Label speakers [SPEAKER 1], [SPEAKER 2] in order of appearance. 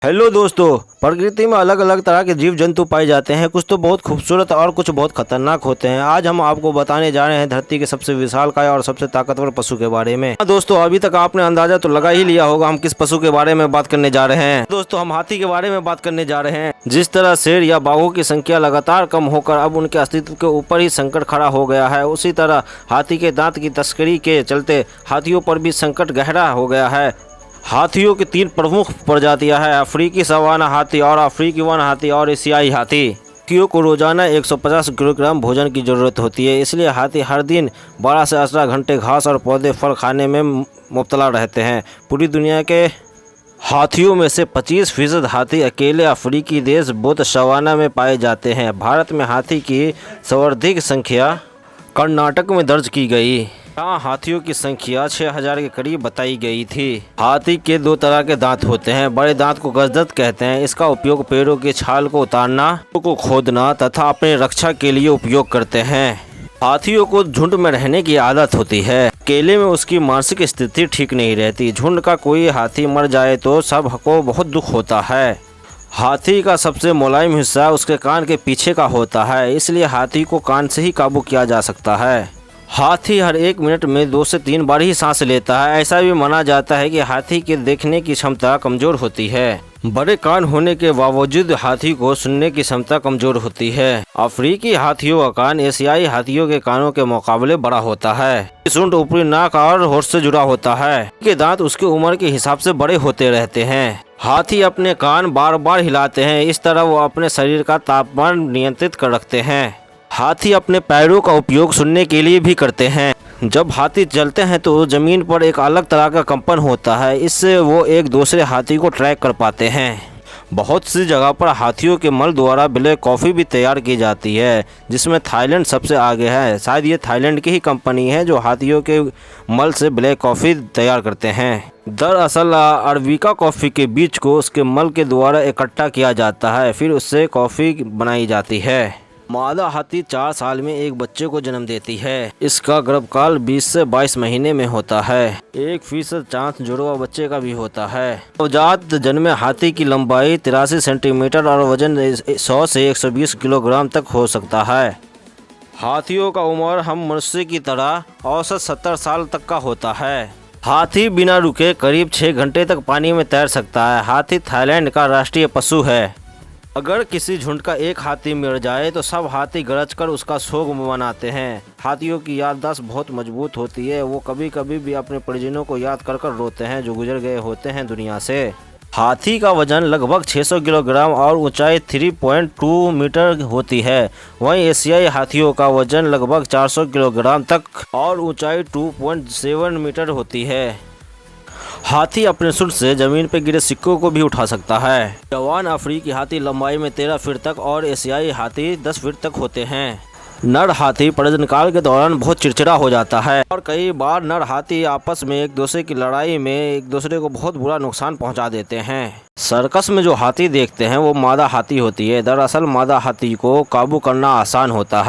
[SPEAKER 1] Hello दोस्तों, प्रकृति में अलग अलग तरह के जीव जंतु पाए जाते हैं। कुछ तो बहुत खूबसूरत और कुछ बहुत खतरनाक होते हैं। आज हम आपको बताने जा रहे हैं धरती के सबसे विशालकाय और सबसे ताकतवर पशु के बारे में। दोस्तों, अभी तक आपने अंदाजा तो लगा ही लिया होगा हम किस पशु के बारे में बात करने जा रहे हैं। दोस्तों, हम हाथी के बारे में बात करने जा रहे हैं। जिस तरह शेर या बाघों की संख्या लगातार कम होकर अब उनके अस्तित्व के ऊपर ही संकट खड़ा हो गया है, उसी तरह हाथी के दांत की तस्करी के चलते हाथियों पर भी संकट गहरा हो गया है। हाथियों की 3 प्रमुख प्रजातियां हैं, अफ्रीकी सवाना हाथी और अफ्रीकी वन हाथी और एशियाई हाथी। हाथियों को रोजाना 150 किलोग्राम भोजन की जरूरत होती है, इसलिए हाथी हर दिन 12 से 18 घंटे घास और पौधे फल खाने में मुब्तला रहते हैं। पूरी दुनिया के हाथियों में से 25% हाथी अकेले अफ्रीकी देश बोत्सवाना में पाए जाते हैं। भारत में हाथी की सर्वाधिक संख्या कर्नाटक में दर्ज की गई। यहाँ हाथियों की संख्या 6000 के करीब बताई गई थी। हाथी के 2 तरह के दांत होते हैं। बड़े दांत को गजदत कहते हैं। इसका उपयोग पैरों की छाल को उतारना, को खोदना तथा अपने रक्षा के लिए उपयोग करते हैं। हाथियों को झुंड में रहने की आदत होती है। अकेले में उसकी मानसिक स्थिति ठीक नहीं रहती। झुंड का कोई हाथी मर जाए तो सबको बहुत दुख होता है। हाथी का सबसे मुलायम हिस्सा उसके कान के पीछे का होता है, इसलिए हाथी को कान से ही काबू किया जा सकता है। हाथी हर 1 मिनट में 2 से 3 बार ही सांस लेता है। ऐसा भी माना जाता है कि हाथी के देखने की क्षमता कमजोर होती है। बड़े कान होने के बावजूद हाथी को सुनने की क्षमता कमजोर होती है। अफ्रीकी हाथियों का कान एशियाई हाथियों के कानों के मुकाबले बड़ा होता है। सूंड ऊपरी नाक और होठ से जुड़ा होता है। के दांत उसकी उम्र के हिसाब से बड़े होते रहते हैं। हाथी अपने कान बार बार हिलाते हैं, इस तरह वो अपने शरीर का तापमान नियंत्रित कर रखते हैं। हाथी अपने पैरों का उपयोग सुनने के लिए भी करते हैं। जब हाथी चलते हैं तो जमीन पर एक अलग तरह का कंपन होता है, इससे वो एक दूसरे हाथी को ट्रैक कर पाते हैं। बहुत सी जगह पर हाथियों के मल द्वारा ब्लैक कॉफ़ी भी तैयार की जाती है, जिसमें थाईलैंड सबसे आगे है। शायद ये थाईलैंड की ही कंपनी है जो हाथियों के मल से ब्लैक कॉफ़ी तैयार करते हैं। दरअसल अरबिका कॉफ़ी के बीज को उसके मल के द्वारा इकट्ठा किया जाता है, फिर उससे कॉफ़ी बनाई जाती है। मादा हाथी 4 साल में एक बच्चे को जन्म देती है। इसका गर्भकाल 20 से 22 महीने में होता है। 1% चांस जुड़वा बच्चे का भी होता है। नवजात जन्मे हाथी की लंबाई 83 सेंटीमीटर और वजन 100 से 120 किलोग्राम तक हो सकता है। हाथियों का उम्र हम मनुष्य की तरह औसत 70 साल तक का होता है। हाथी बिना रुके करीब 6 घंटे तक पानी में तैर सकता है। हाथी थाईलैंड का राष्ट्रीय पशु है। अगर किसी झुंड का एक हाथी मर जाए तो सब हाथी गरज कर उसका शोक मनाते हैं। हाथियों की याददाश्त बहुत मजबूत होती है। वो कभी कभी भी अपने परिजनों को याद कर कर रोते हैं जो गुजर गए होते हैं दुनिया से। हाथी का वजन लगभग 600 किलोग्राम और ऊंचाई 3.2 मीटर होती है। वहीं एशियाई हाथियों का वजन लगभग 400 किलोग्राम तक और ऊंचाई 2.7 मीटर होती है। हाथी अपने सूंड से जमीन पर गिरे सिक्कों को भी उठा सकता है। जवान अफ्रीकी हाथी लंबाई में 13 फीट तक और एशियाई हाथी 10 फीट तक होते हैं। नर हाथी प्रजनन काल के दौरान बहुत चिड़चिड़ा हो जाता है और कई बार नर हाथी आपस में एक दूसरे की लड़ाई में एक दूसरे को बहुत बुरा नुकसान पहुंचा देते हैं। सर्कस में जो हाथी देखते हैं वो मादा हाथी होती है। दरअसल मादा हाथी को काबू करना आसान होता है।